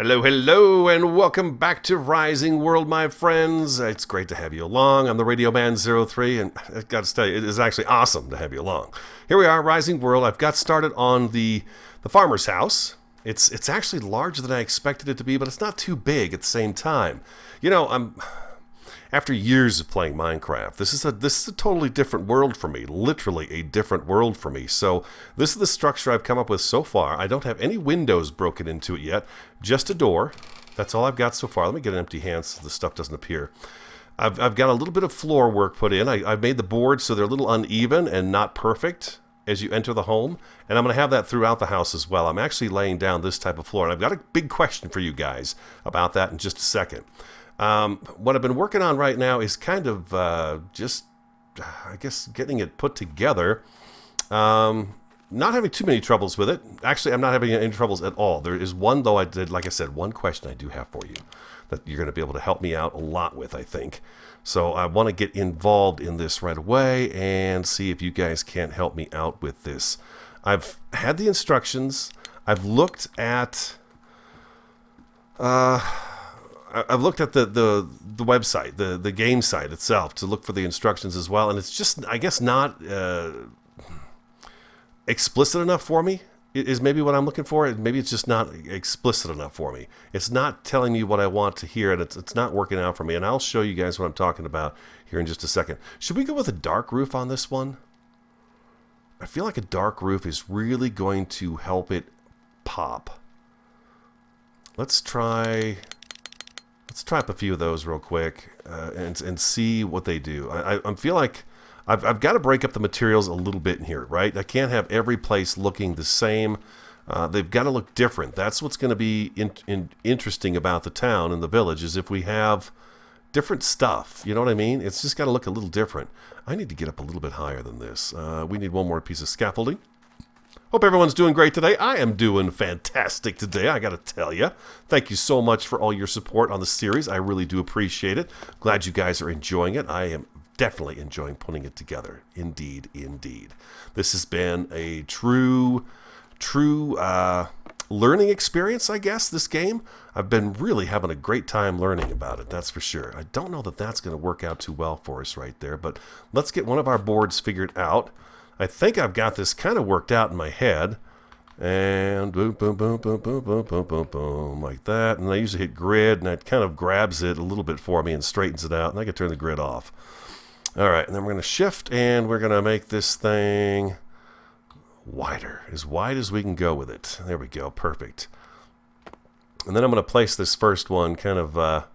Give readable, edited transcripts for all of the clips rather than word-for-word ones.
Hello, hello, and welcome back to Rising World, my friends. It's great to have you along. I'm the Radio Man 03, and I've got to tell you, it is actually awesome to have you along. Here we are, Rising World. I've got started on the farmer's house. It's actually larger than I expected it to be, but it's not too big at the same time. You know, after years of playing Minecraft, this is a totally different world for me, literally a different world for me. So this is the structure I've come up with so far. I don't have any windows broken into it yet, just a door. That's all I've got so far. Let me get an empty hand so the stuff doesn't appear. I've got a little bit of floor work put in. I've made the boards so they're a little uneven and not perfect as you enter the home, and I'm going to have that throughout the house as well. I'm actually laying down this type of floor, and I've got a big question for you guys about that in just a second. What I've been working on right now is kind of just, I guess, getting it put together. Not having too many troubles with it. Actually, I'm not having any troubles at all. There is one, though, like I said, one question I do have for you that you're going to be able to help me out a lot with, I think. So I want to get involved in this right away and see if you guys can't help me out with this. I've had the instructions. I've looked at... I've looked at the website, the game site itself, to look for the instructions as well, and it's just, I guess, not explicit enough for me, is maybe what I'm looking for. Maybe it's just not explicit enough for me. It's not telling me what I want to hear, and it's not working out for me, and I'll show you guys what I'm talking about here in just a second. Should we go with a dark roof on this one? I feel like a dark roof is really going to help it pop. Let's try up a few of those real quick and see what they do. I feel like I've got to break up the materials a little bit in here, right? I can't have every place looking the same. They've got to look different. That's what's going to be interesting about the town and the village, is if we have different stuff. You know what I mean? It's just got to look a little different. I need to get up a little bit higher than this. We need one more piece of scaffolding. Hope everyone's doing great today. I am doing fantastic today, I gotta tell you. Thank you so much for all your support on the series. I really do appreciate it. Glad you guys are enjoying it. I am definitely enjoying putting it together. Indeed, indeed. This has been a true learning experience, I guess, this game. I've been really having a great time learning about it, that's for sure. I don't know that that's going to work out too well for us right there, but let's get one of our boards figured out. I think I've got this kind of worked out in my head. And boom, boom, boom, boom, boom, boom, boom, boom, boom, like that. And I usually hit grid, and it kind of grabs it a little bit for me and straightens it out, and I can turn the grid off. All right, and then we're going to shift, and we're going to make this thing wider, as wide as we can go with it. There we go, perfect. And then I'm going to place this first one kind of,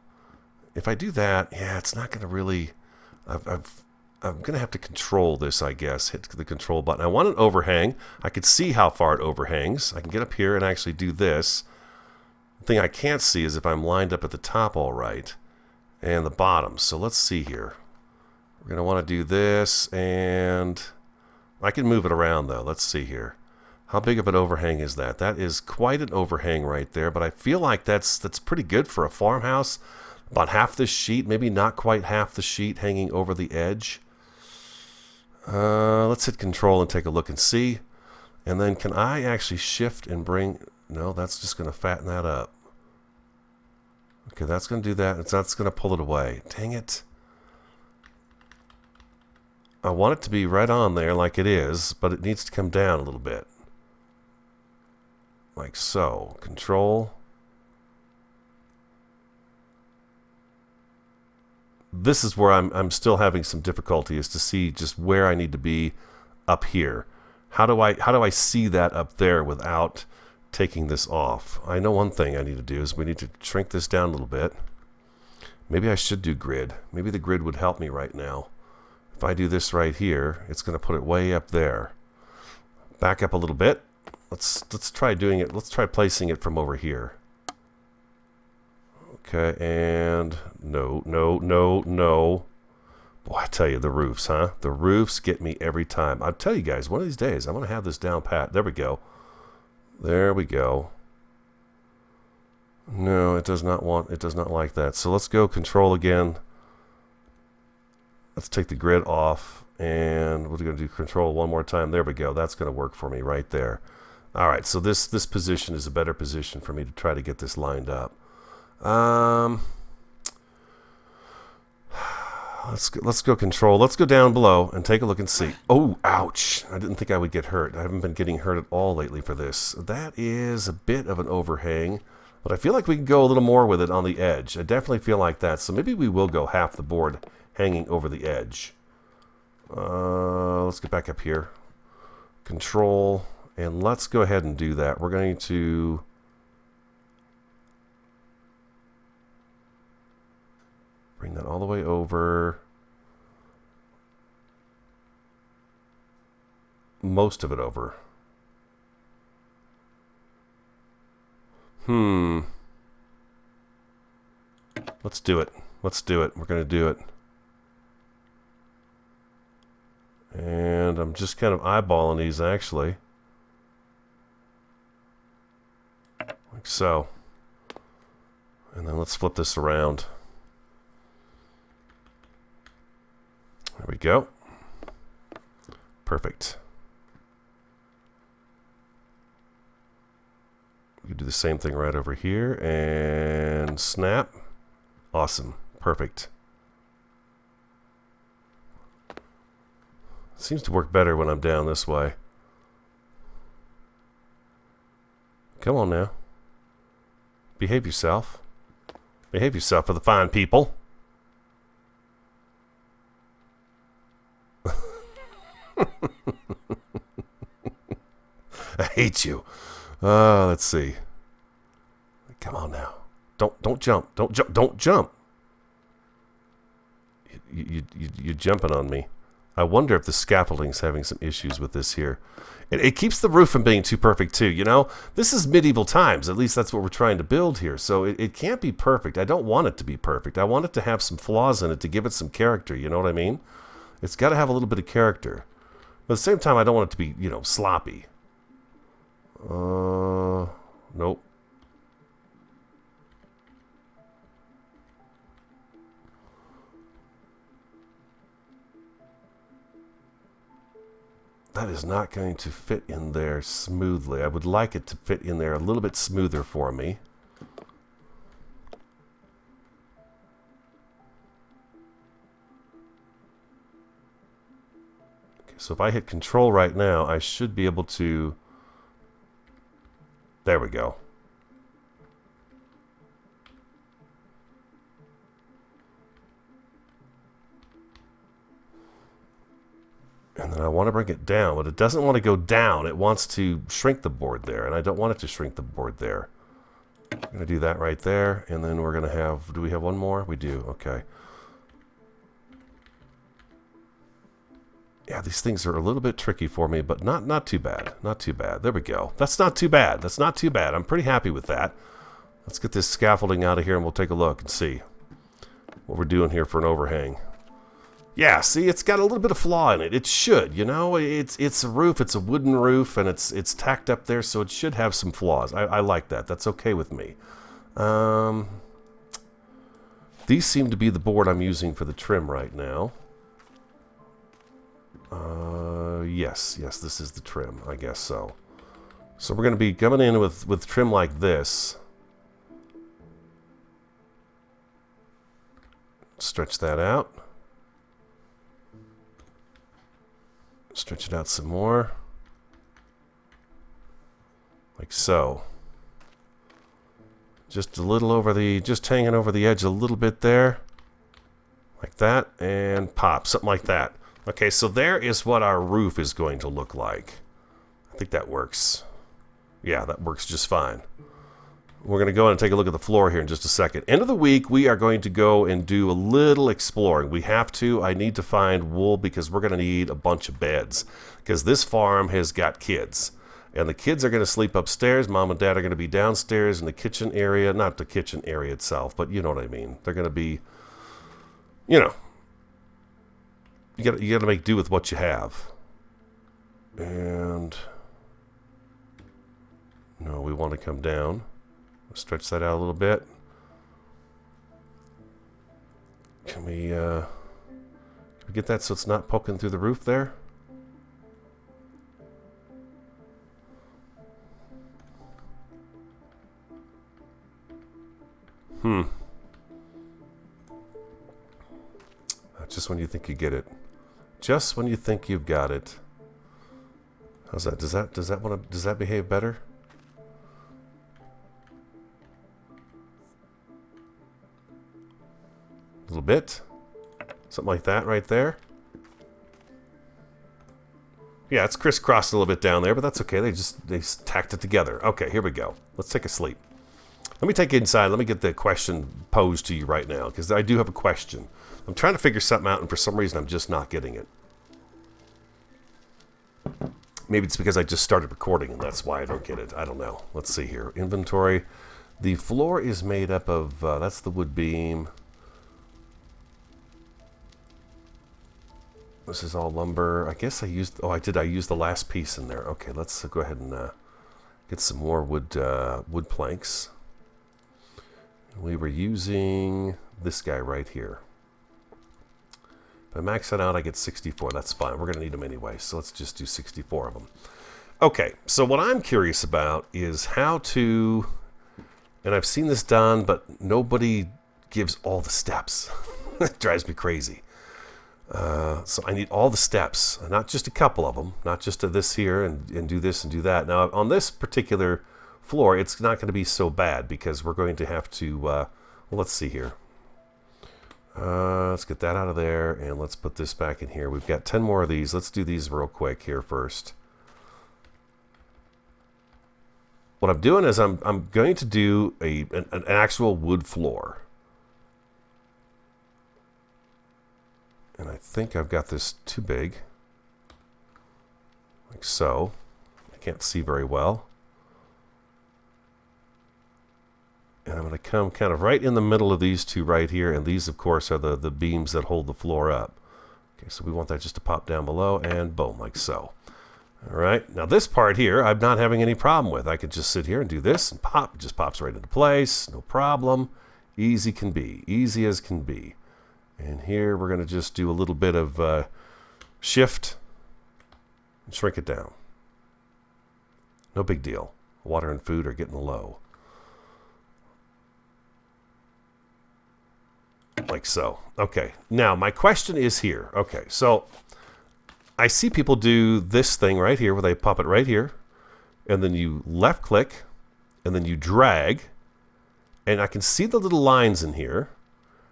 if I do that, yeah, it's not going to really, I'm going to have to control this, I guess. Hit the control button. I want an overhang. I can see how far it overhangs. I can get up here and actually do this. The thing I can't see is if I'm lined up at the top all right and the bottom. So let's see here. We're going to want to do this, and I can move it around, though. Let's see here. How big of an overhang is that? That is quite an overhang right there, but I feel like that's pretty good for a farmhouse. About half this sheet, maybe not quite half the sheet hanging over the edge. Let's hit control and take a look and see. And then can I actually shift and bring... No, that's just going to fatten that up. Okay, that's going to do that. That's going to pull it away. Dang it. I want it to be right on there like it is, but it needs to come down a little bit. Like so. Control. This is where I'm still having some difficulty, is to see just where I need to be up here. How do I see that up there without taking this off? I know one thing I need to do is we need to shrink this down a little bit. Maybe I should do grid. Maybe the grid would help me right now. If I do this right here, it's going to put it way up there. Back up a little bit. Let's try doing it. Let's try placing it from over here. Okay, and no. Boy, I tell you, the roofs, huh? The roofs get me every time. I'll tell you guys, one of these days, I'm going to have this down pat. There we go. There we go. No, it does not like that. So let's go control again. Let's take the grid off, and we're going to do control one more time. There we go. That's going to work for me right there. All right, so this position is a better position for me to try to get this lined up. Let's go control. Let's go down below and take a look and see. Oh, ouch. I didn't think I would get hurt. I haven't been getting hurt at all lately for this. That is a bit of an overhang, but I feel like we can go a little more with it on the edge. I definitely feel like that, so maybe we will go half the board hanging over the edge. Let's get back up here. Control, and let's go ahead and do that. We're going to... bring that all the way over. Most of it over. Let's do it. Let's do it. We're going to do it. And I'm just kind of eyeballing these, actually. Like so. And then let's flip this around. There we go. Perfect. We can do the same thing right over here and snap. Awesome. Perfect. Seems to work better when I'm down this way. Come on now. Behave yourself. Behave yourself for the fine people. I hate you. Let's see. Come on now. Don't jump. Don't jump. Don't jump. You're jumping on me. I wonder if the scaffolding's having some issues with this here. It keeps the roof from being too perfect too, you know? This is medieval times. At least that's what we're trying to build here. So it can't be perfect. I don't want it to be perfect. I want it to have some flaws in it to give it some character. You know what I mean? It's got to have a little bit of character. But at the same time, I don't want it to be, you know, sloppy. Nope. That is not going to fit in there smoothly. I would like it to fit in there a little bit smoother for me. Okay, so if I hit control right now, I should be able to... There we go. And then I want to bring it down, but it doesn't want to go down. It wants to shrink the board there, and I don't want it to shrink the board there. I'm going to do that right there, and then we're going to have... Do we have one more? We do. Okay. Yeah, these things are a little bit tricky for me, but not too bad. Not too bad. There we go. That's not too bad. That's not too bad. I'm pretty happy with that. Let's get this scaffolding out of here, and we'll take a look and see what we're doing here for an overhang. Yeah, see, it's got a little bit of flaw in it. It should, you know. It's a roof. It's a wooden roof, and it's tacked up there, so it should have some flaws. I like that. That's okay with me. These seem to be the board I'm using for the trim right now. Yes, this is the trim. I guess so. So we're going to be coming in with trim like this. Stretch that out. Stretch it out some more. Like so. Just a little over the, just hanging over the edge a little bit there. Like that, and pop, something like that. Okay, so there is what our roof is going to look like. I think that works. Yeah, that works just fine. We're going to go and take a look at the floor here in just a second. End of the week, we are going to go and do a little exploring. We have to. I need to find wool because we're going to need a bunch of beds. Because this farm has got kids. And the kids are going to sleep upstairs. Mom and Dad are going to be downstairs in the kitchen area. Not the kitchen area itself, but you know what I mean. They're going to be, you know. You got to make do with what you have. And no, we want to come down. Stretch that out a little bit. Can we get that so it's not poking through the roof there? Just when you think you get it. Just when you think you've got it. How's that? Does that behave better? A little bit. Something like that right there. Yeah, it's crisscrossed a little bit down there, but that's okay. They tacked it together. Okay, here we go. Let's take a sleep. Let me take you inside. Let me get the question posed to you right now, because I do have a question. I'm trying to figure something out, and for some reason I'm just not getting it. Maybe it's because I just started recording, and that's why I don't get it. I don't know. Let's see here. Inventory. The floor is made up of, that's the wood beam. This is all lumber. I guess I used, I used the last piece in there. Okay, let's go ahead and get some more wood planks. We were using this guy right here. If I max it out, I get 64. That's fine. We're going to need them anyway, so let's just do 64 of them. Okay, so what I'm curious about is how to, and I've seen this done, but nobody gives all the steps. It drives me crazy. So I need all the steps, not just a couple of them, not just this here and do this and do that. Now, on this particular floor, it's not going to be so bad because we're going to have to, well, let's see here. Let's get that out of there, and let's put this back in here. We've got 10 more of these. Let's do these real quick here first. What I'm doing is I'm going to do an actual wood floor. And I think I've got this too big. Like so. I can't see very well. And I'm going to come kind of right in the middle of these two right here. And these, of course, are the beams that hold the floor up. Okay, so we want that just to pop down below and boom, like so. All right. Now this part here, I'm not having any problem with. I could just sit here and do this and pop. It just pops right into place. No problem. Easy can be. Easy as can be. And here we're going to just do a little bit of shift and shrink it down. No big deal. Water and food are getting low. Like so. Okay. Now my question is here. Okay. So I see people do this thing right here where they pop it right here. And then you left click. And then you drag. And I can see the little lines in here.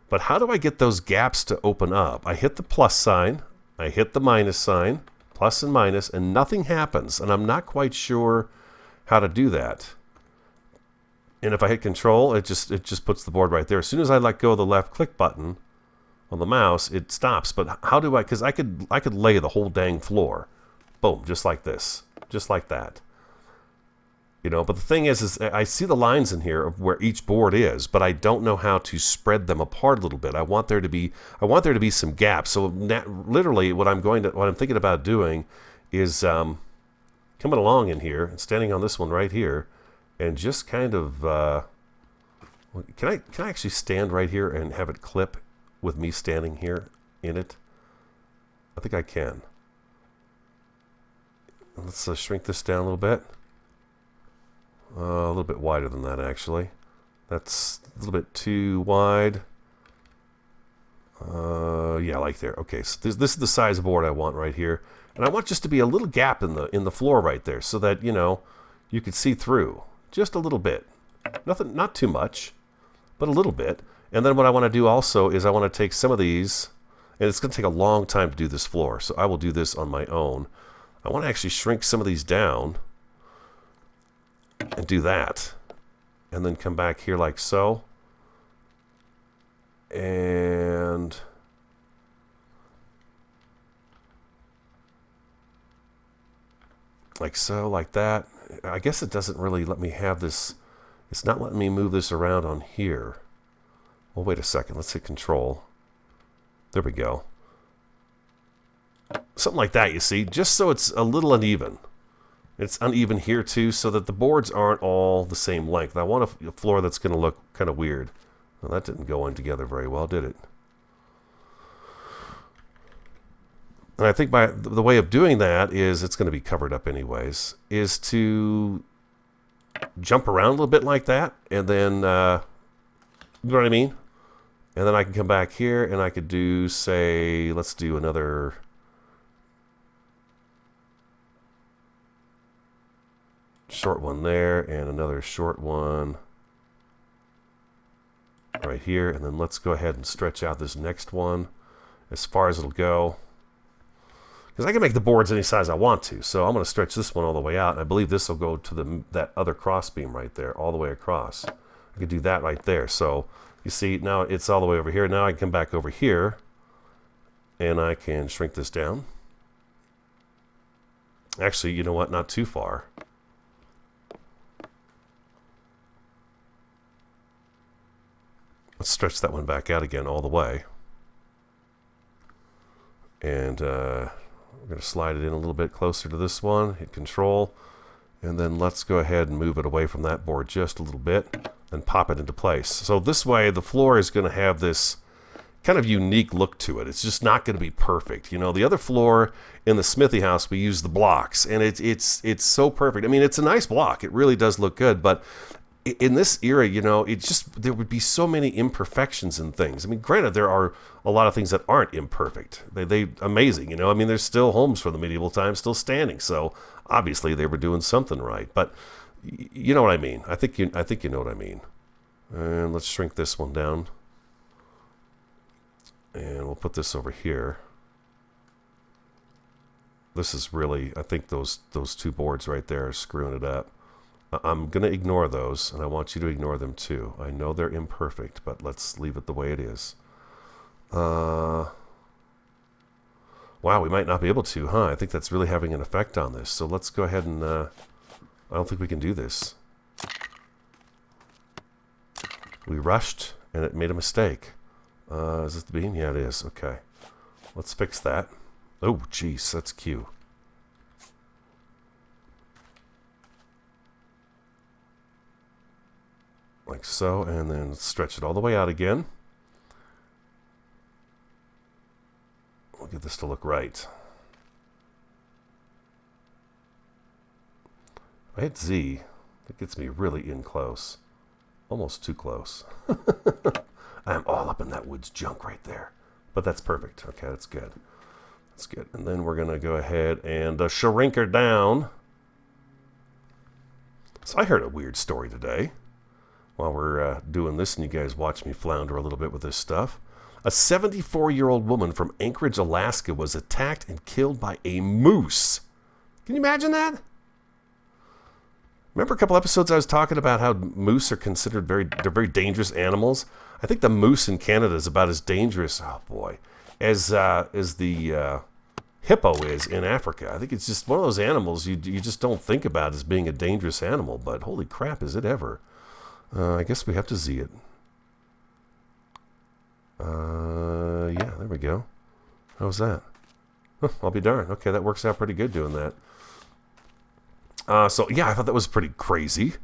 But how do I get those gaps to open up? I hit the plus sign, I hit the minus sign, plus and minus, and nothing happens. And I'm not quite sure how to do that. And if I hit control, it just puts the board right there. As soon as I let go of the left click button on the mouse, it stops. But how do I, because I could lay the whole dang floor. Boom, just like this. Just like that. You know, but the thing is I see the lines in here of where each board is, but I don't know how to spread them apart a little bit. I want there to be some gaps. So literally, what I'm thinking about doing is coming along in here and standing on this one right here, and just kind of can I actually stand right here and have it clip with me standing here in it? I think I can. Let's shrink this down a little bit. A little bit wider than that, actually. That's a little bit too wide. Yeah, like there. Okay, so this is the size of board I want right here, and I want just to be a little gap in the floor right there, so that you could see through just a little bit. Nothing, not too much, but a little bit. And then what I want to do also is I want to take some of these, and it's going to take a long time to do this floor, so I will do this on my own. I want to actually shrink some of these down. And do that, and then come back here like so, and like so, like that. I guess it doesn't really let me have this. It's not letting me move this around on here. Well, wait a second. Let's hit control. There we go. Something like that, you see, just so it's a little uneven. It's uneven here too, so that the boards aren't all the same length. I want a floor that's going to look kind of weird. Well, that didn't go in together very well, did it? And I think by the way of doing that is, it's going to be covered up anyways, is to jump around a little bit like that, and then You know what I mean? And then I can come back here and I could do, say, let's do another short one there and another short one right here. And then let's go ahead and stretch out this next one as far as it'll go. Because I can make the boards any size I want to. So I'm going to stretch this one all the way out. And I believe this will go to that other cross beam right there, all the way across. I could do that right there. So you see, now it's all the way over here. Now I can come back over here. And I can shrink this down. Actually, you know what? Not too far. Let's stretch that one back out again all the way. And we're going to slide it in a little bit closer to this one. Hit Control. And then let's go ahead and move it away from that board just a little bit and pop it into place. So this way the floor is going to have this kind of unique look to it. It's just not going to be perfect. You know, the other floor in the Smithy house, we use the blocks, and it's so perfect. I mean, it's a nice block. It really does look good, but in this era, you know, there would be so many imperfections in things. I mean, granted, there are a lot of things that aren't imperfect. They amazing, you know. I mean, there's still homes from the medieval times still standing, so obviously they were doing something right. But you know what I mean. I think you know what I mean. And let's shrink this one down, and we'll put this over here. This is really, I think those two boards right there are screwing it up. I'm going to ignore those, and I want you to ignore them too. I know they're imperfect, but let's leave it the way it is. Wow, we might not be able to, huh? I think that's really having an effect on this. So let's go ahead and... I don't think we can do this. We rushed, and it made a mistake. Is this the beam? Yeah, it is. Okay. Let's fix that. Oh, jeez, that's Q. Like so, and then stretch it all the way out again. We'll get this to look right. If I hit Z, that gets me really in close. Almost too close. I am all up in that woods junk right there. But that's perfect. Okay, that's good. That's good. And then we're going to go ahead and shrink her down. So I heard a weird story today. While we're doing this and you guys watch me flounder a little bit with this stuff. A 74-year-old woman from Anchorage, Alaska was attacked and killed by a moose. Can you imagine that? Remember a couple episodes I was talking about how moose are considered they're very dangerous animals? I think the moose in Canada is about as dangerous, oh boy, as the hippo is in Africa. I think it's just one of those animals you just don't think about as being a dangerous animal, but holy crap, is it ever. I guess we have to Z it. Yeah, there we go. How's that? Huh, I'll be darned. Okay, that works out pretty good doing that. So yeah, I thought that was pretty crazy.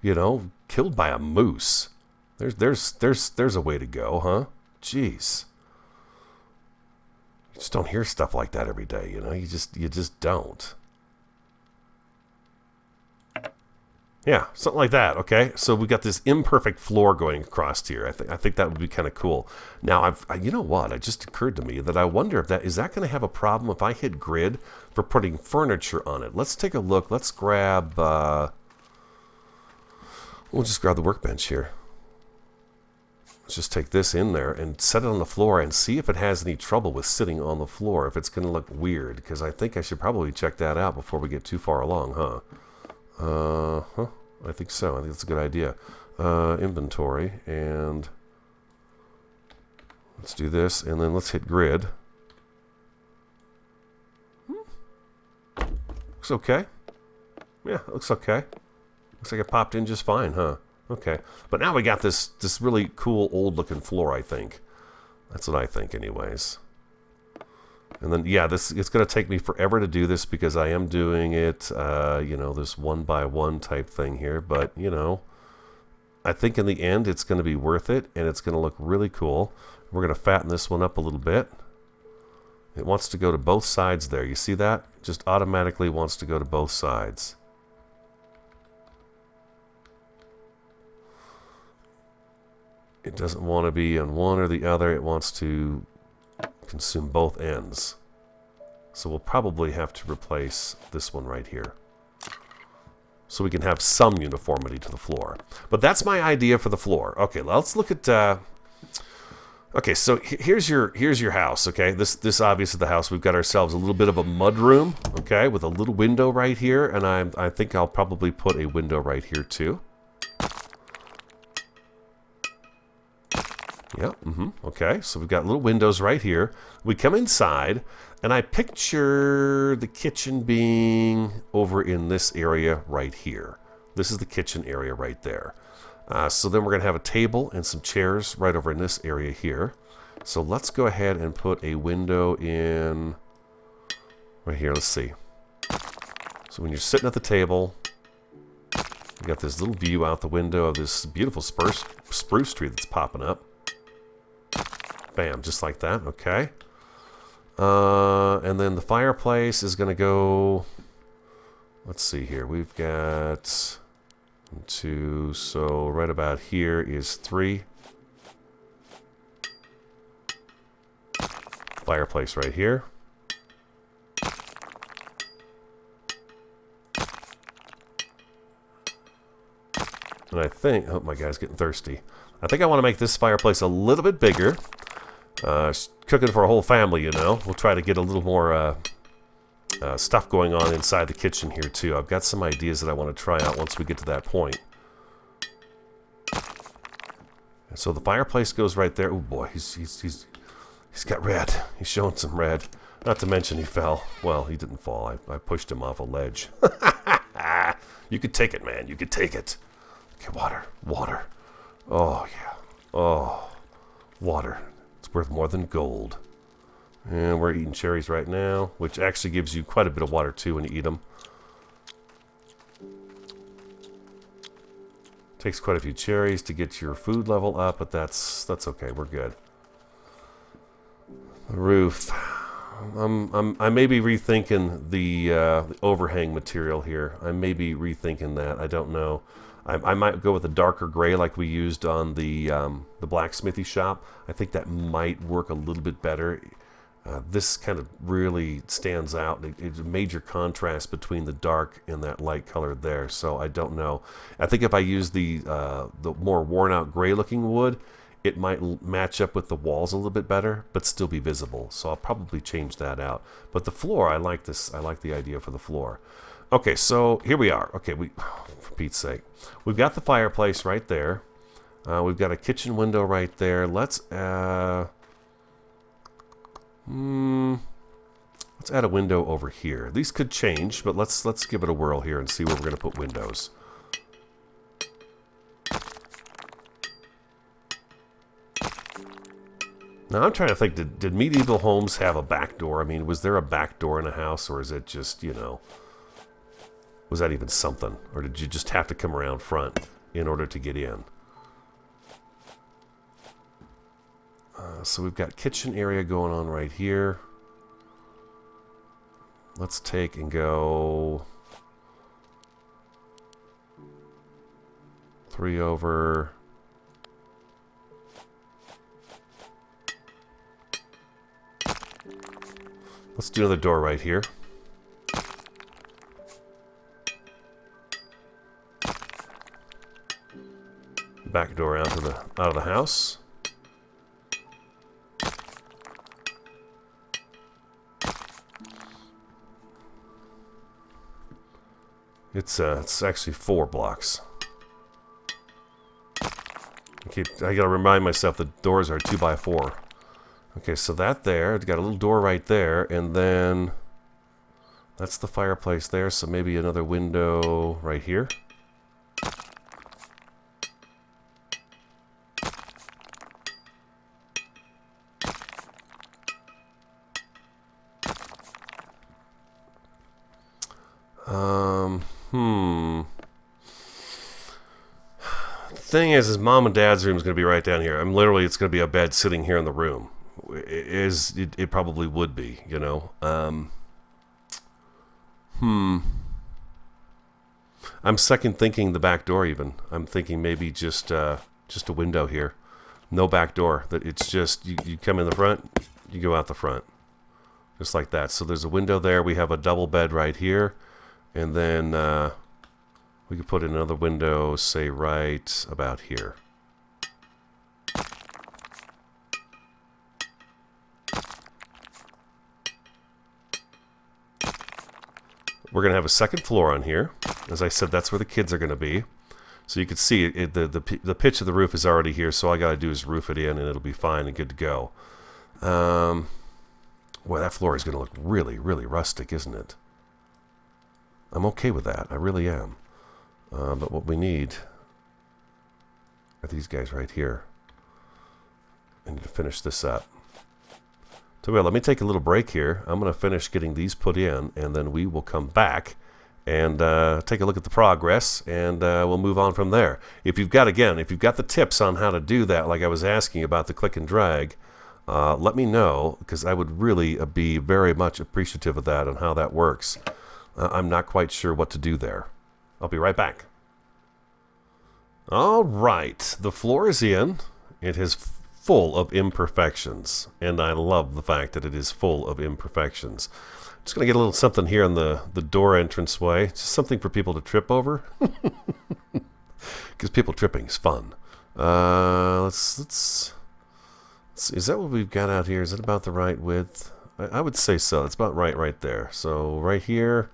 You know, killed by a moose. There's a way to go, huh? Jeez. You just don't hear stuff like that every day, you know? You just don't. Yeah, something like that, okay? So we got this imperfect floor going across here. I think that would be kind of cool. Now, you know what? It just occurred to me that I wonder if is that going to have a problem if I hit grid for putting furniture on it? Let's take a look. Let's grab... we'll just grab the workbench here. Let's just take this in there and set it on the floor and see if it has any trouble with sitting on the floor, if it's going to look weird, because I think I should probably check that out before we get too far along, huh? I think so. I think that's a good idea. Inventory, and let's do this, and then let's hit grid. Looks okay. Yeah, looks okay. Looks like it popped in just fine, huh? Okay. But now we got this really cool old-looking floor, I think. That's what I think, anyways. And then, yeah, it's going to take me forever to do this because I am doing it, you know, this one-by-one type thing here. But, you know, I think in the end it's going to be worth it, and it's going to look really cool. We're going to fatten this one up a little bit. It wants to go to both sides there. You see that? It just automatically wants to go to both sides. It doesn't want to be on one or the other. It wants to consume both ends. So we'll probably have to replace this one right here, so we can have some uniformity to the floor. But that's my idea for the floor. Okay, let's look at... okay, so here's your house, okay? This obviously the house. We've got ourselves a little bit of a mud room, okay, with a little window right here, and I think I'll probably put a window right here too. Yeah, okay, so we've got little windows right here. We come inside, and I picture the kitchen being over in this area right here. This is the kitchen area right there. So then we're going to have a table and some chairs right over in this area here. So let's go ahead and put a window in right here. Let's see. So when you're sitting at the table, you got this little view out the window of this beautiful spruce tree that's popping up. Bam, just like that. Okay. And then the fireplace is going to go... Let's see here. We've got 2, so right about here is 3. Fireplace right here. And I think... Oh, my guy's getting thirsty. I think I want to make this fireplace a little bit bigger. Cooking for a whole family, you know. We'll try to get a little more stuff going on inside the kitchen here too. I've got some ideas that I want to try out once we get to that point. And so the fireplace goes right there. Oh boy, he's got red. He's showing some red. Not to mention he fell. Well, he didn't fall. I pushed him off a ledge. You could take it, man. You could take it. Okay, water. Oh yeah. Oh, water. It's worth more than gold. And we're eating cherries right now, which actually gives you quite a bit of water too when you eat them. Takes quite a few cherries to get your food level up, but that's okay. We're good. The roof. I may be rethinking the overhang material here. I may be rethinking that. I don't know. I might go with a darker gray like we used on the blacksmithy shop. I think that might work a little bit better. This kind of really stands out. It's a major contrast between the dark and that light color there. So I don't know. I think if I use the more worn out gray looking wood, it might match up with the walls a little bit better, but still be visible. So I'll probably change that out. But the floor, I like this. I like the idea for the floor. Okay, so here we are. Okay, for Pete's sake, we've got the fireplace right there. We've got a kitchen window right there. Let's add a window over here. These could change, but let's give it a whirl here and see where we're going to put windows. Now I'm trying to think, did medieval homes have a back door? I mean, was there a back door in a house, or is it just, you know, was that even something? Or did you just have to come around front in order to get in? So we've got kitchen area going on right here. Let's take and go 3 over. Let's do another door right here. Back door out of the house. It's actually 4 blocks. I gotta remind myself the doors are 2x4. Okay, so that there, it's got a little door right there, and then that's the fireplace there, so maybe another window right here. Thing is Mom and Dad's room is going to be right down here. It's going to be a bed sitting here in the room. It probably would be, you know. I'm second thinking the back door even. I'm thinking maybe just a window here. No back door. That it's just you come in the front, you go out the front, just like that. So there's a window there. We have a double bed right here, and then we could put in another window, say right about here. We're going to have a second floor on here. As I said, that's where the kids are going to be. So you can see the pitch of the roof is already here, so all I got to do is roof it in and it'll be fine and good to go. Boy, that floor is going to look really, really rustic, isn't it? I'm okay with that. I really am. But what we need are these guys right here. I need to finish this up. So well, let me take a little break here. I'm going to finish getting these put in, and then we will come back and take a look at the progress, and we'll move on from there. If you've got the tips on how to do that, like I was asking about the click and drag, let me know, because I would really be very much appreciative of that and how that works. I'm not quite sure what to do there. I'll be right back. All right, the floor is in. It is full of imperfections, and I love the fact that it is full of imperfections. Just going to get a little something here on the door entranceway, just something for people to trip over, because people tripping is fun. Let's is that what we've got out here? Is it about the right width? I would say so. It's about right there. So right here,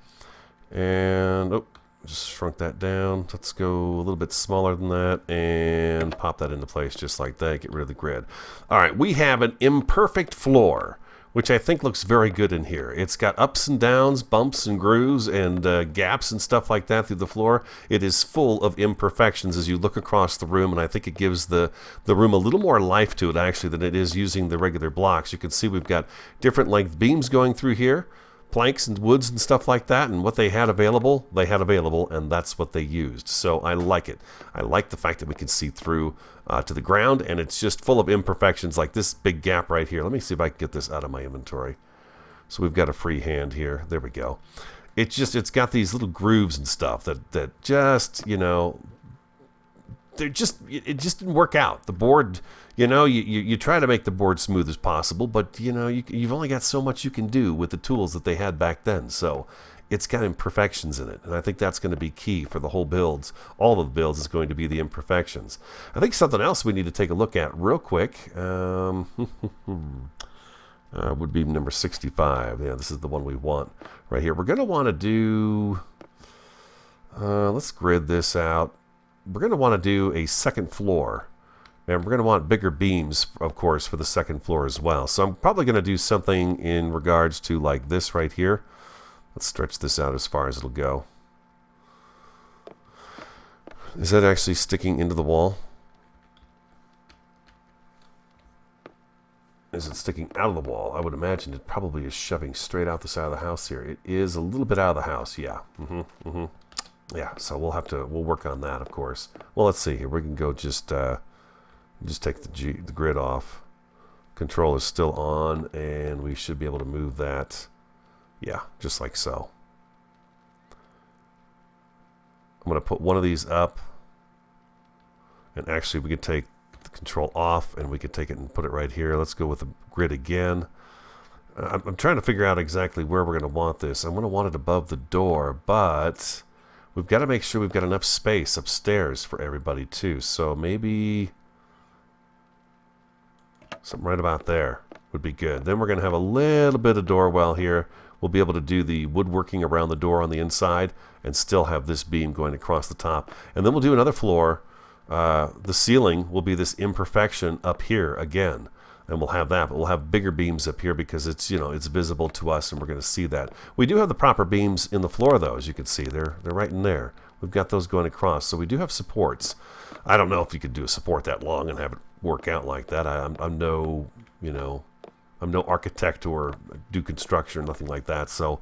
and oh, just shrunk that down. Let's go a little bit smaller than that and pop that into place just like that. Get rid of the grid. All right, we have an imperfect floor, which I think looks very good in here. It's got ups and downs, bumps and grooves, and gaps and stuff like that through the floor. It is full of imperfections as you look across the room, and I think it gives the room a little more life to it, actually, than it is using the regular blocks. You can see we've got different length beams going through here, planks and woods and stuff like that, and what they had available, and that's what they used. So I like it. I like the fact that we can see through to the ground, and it's just full of imperfections like this big gap right here. Let me see if I can get this out of my inventory. So we've got a free hand here. There we go. It's got these little grooves and stuff that just, you know, it just didn't work out. The board, you know, you try to make the board smooth as possible, but you know, you've only got so much you can do with the tools that they had back then. So it's got imperfections in it, and I think that's going to be key for the whole builds. All of the builds is going to be the imperfections. I think something else we need to take a look at real quick would be number 65. Yeah, this is the one we want right here. We're going to want to do, let's grid this out. We're going to want to do a second floor, and we're going to want bigger beams, of course, for the second floor as well. So I'm probably going to do something in regards to like this right here. Let's stretch this out as far as it'll go. Is that actually sticking into the wall? Is it sticking out of the wall? I would imagine it probably is shoving straight out the side of the house here. It is a little bit out of the house, yeah. Yeah, so we'll work on that, of course. Well, let's see here. We can go just take the grid off. Control is still on, and we should be able to move that. Yeah, just like so. I'm going to put one of these up, and actually we can take the control off, and we can take it and put it right here. Let's go with the grid again. I'm trying to figure out exactly where we're going to want this. I'm going to want it above the door, but we've got to make sure we've got enough space upstairs for everybody too. So maybe something right about there would be good. Then we're going to have a little bit of door well here. We'll be able to do the woodworking around the door on the inside and still have this beam going across the top. And then we'll do another floor. The ceiling will be this imperfection up here again. And we'll have that, but we'll have bigger beams up here because it's, you know, it's visible to us and we're going to see that. We do have the proper beams in the floor though, as you can see. They're right in there. We've got those going across. So we do have supports. I don't know if you could do a support that long and have it work out like that. I'm no, you know, I'm no architect or do construction or nothing like that. So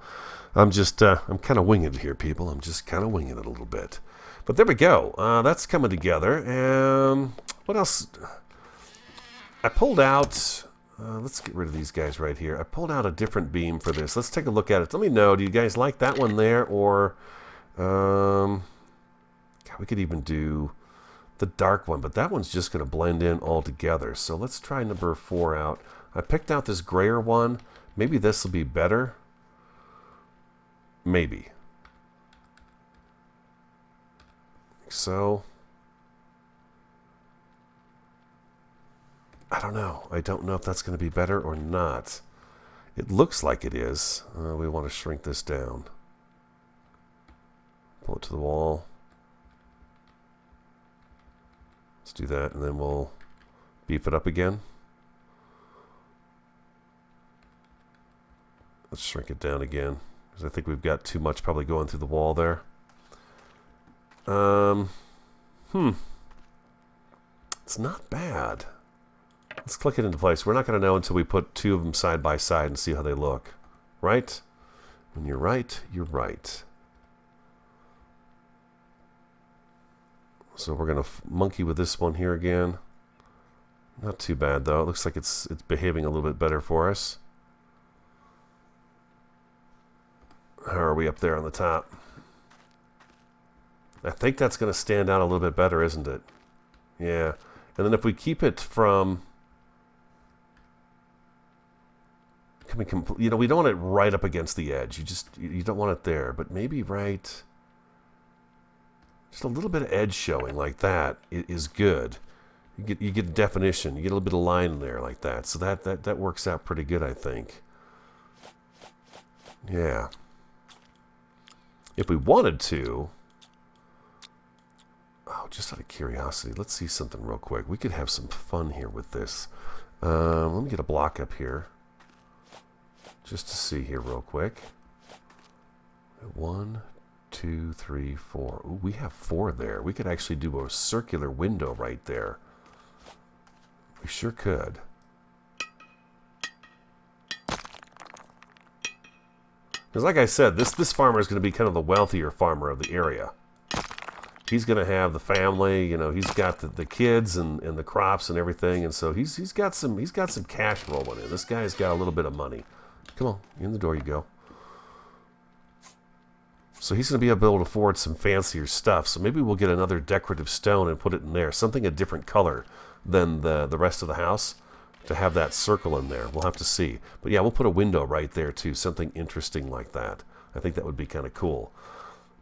I'm just, I'm kind of winging it here, people. I'm just kind of winging it a little bit. But there we go. That's coming together. What else? I pulled out, let's get rid of these guys right here. I pulled out a different beam for this. Let's take a look at it. Let me know, do you guys like that one there? Or, God, we could even do the dark one, but that one's just going to blend in all together. So let's try number 4 out. I picked out this grayer one. Maybe this will be better. Maybe. So, I don't know. I don't know if that's going to be better or not. It looks like it is. We want to shrink this down. Pull it to the wall. Let's do that, and then we'll beef it up again. Let's shrink it down again, because I think we've got too much probably going through the wall there. It's not bad. Let's click it into place. We're not going to know until we put 2 of them side by side and see how they look. Right? When you're right, you're right. So we're going to monkey with this one here again. Not too bad, though. It looks like it's behaving a little bit better for us. How are we up there on the top? I think that's going to stand out a little bit better, isn't it? Yeah. And then if we keep it from... we don't want it right up against the edge. You don't want it there. But maybe right... just a little bit of edge showing like that is good. You get definition. You get a little bit of line in there like that. So that works out pretty good, I think. Yeah. If we wanted to... oh, just out of curiosity, let's see something real quick. We could have some fun here with this. Let me get a block up here. Just to see here real quick. 1, 2, 3, 4. Ooh, we have 4 there. We could actually do a circular window right there. We sure could. Because like I said, this farmer is going to be kind of the wealthier farmer of the area. He's going to have the family, you know, he's got the kids and the crops and everything, and so he's got some cash rolling in. This guy's got a little bit of money. Come on, in the door you go. So he's going to be able to afford some fancier stuff. So maybe we'll get another decorative stone and put it in there, something a different color than the rest of the house, to have that circle in there. We'll have to see. But yeah, we'll put a window right there too, something interesting like that. I think that would be kind of cool.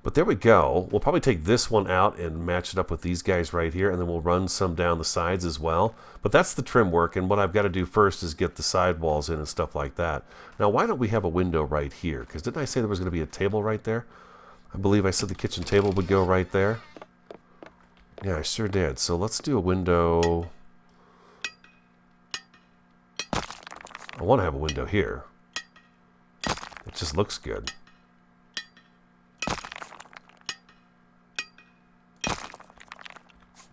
But there we go. We'll probably take this one out and match it up with these guys right here, and then we'll run some down the sides as well. But that's the trim work, and what I've got to do first is get the sidewalls in and stuff like that. Now, why don't we have a window right here? Because didn't I say there was going to be a table right there? I believe I said the kitchen table would go right there. Yeah, I sure did. So let's do a window. I want to have a window here. It just looks good.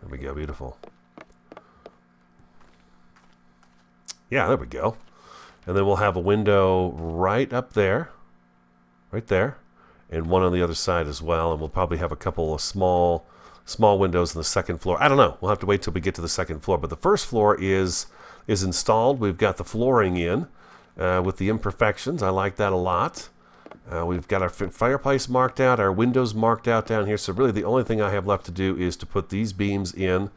There we go, beautiful. Yeah, there we go. And then we'll have a window right up there. Right there. And one on the other side as well. And we'll probably have a couple of small windows on the second floor. I don't know. We'll have to wait till we get to the second floor. But the first floor is installed. We've got the flooring in with the imperfections. I like that a lot. We've got our fireplace marked out, our windows marked out down here. So really the only thing I have left to do is to put these beams in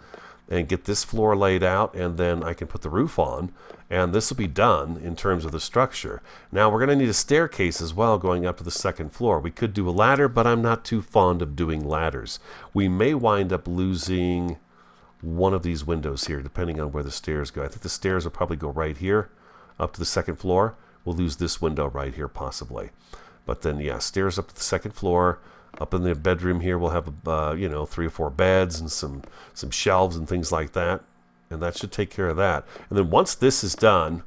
and get this floor laid out, and then I can put the roof on, and this will be done in terms of the structure. Now we're going to need a staircase as well going up to the second floor. We could do a ladder, but I'm not too fond of doing ladders. We may wind up losing one of these windows here depending on where the stairs go. I think the stairs will probably go right here up to the second floor. We'll lose this window right here possibly. But then, yeah, stairs up to the second floor. Up in the bedroom here, we'll have, 3 or 4 beds and some shelves and things like that. And that should take care of that. And then once this is done,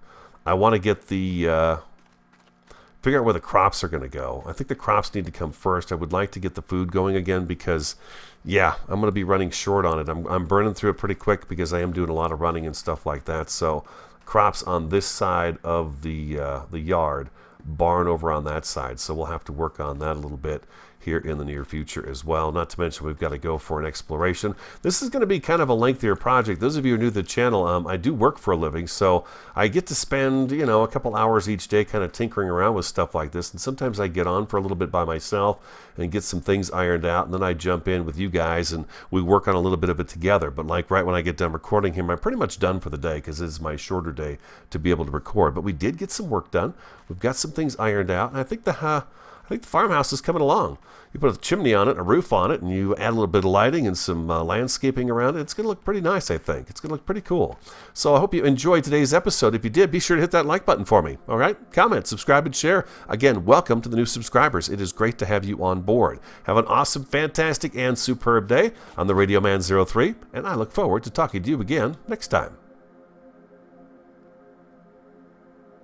I want to get figure out where the crops are going to go. I think the crops need to come first. I would like to get the food going again because, yeah, I'm going to be running short on it. I'm burning through it pretty quick because I am doing a lot of running and stuff like that. So crops on this side of the yard, barn over on that side. So we'll have to work on that a little bit here in the near future as well. Not to mention we've got to go for an exploration. This is going to be kind of a lengthier project. Those of you who are new to the channel, I do work for a living, so I get to spend, a couple hours each day kind of tinkering around with stuff like this, and sometimes I get on for a little bit by myself and get some things ironed out, and then I jump in with you guys and we work on a little bit of it together. But like right when I get done recording him, I'm pretty much done for the day because it is my shorter day to be able to record. But we did get some work done. We've got some things ironed out, and I think the farmhouse is coming along. You put a chimney on it, a roof on it, and you add a little bit of lighting and some landscaping around it. It's going to look pretty nice, I think. It's going to look pretty cool. So I hope you enjoyed today's episode. If you did, be sure to hit that like button for me. All right? Comment, subscribe, and share. Again, welcome to the new subscribers. It is great to have you on board. Have an awesome, fantastic, and superb day. I'm the Radio Man 03, and I look forward to talking to you again next time.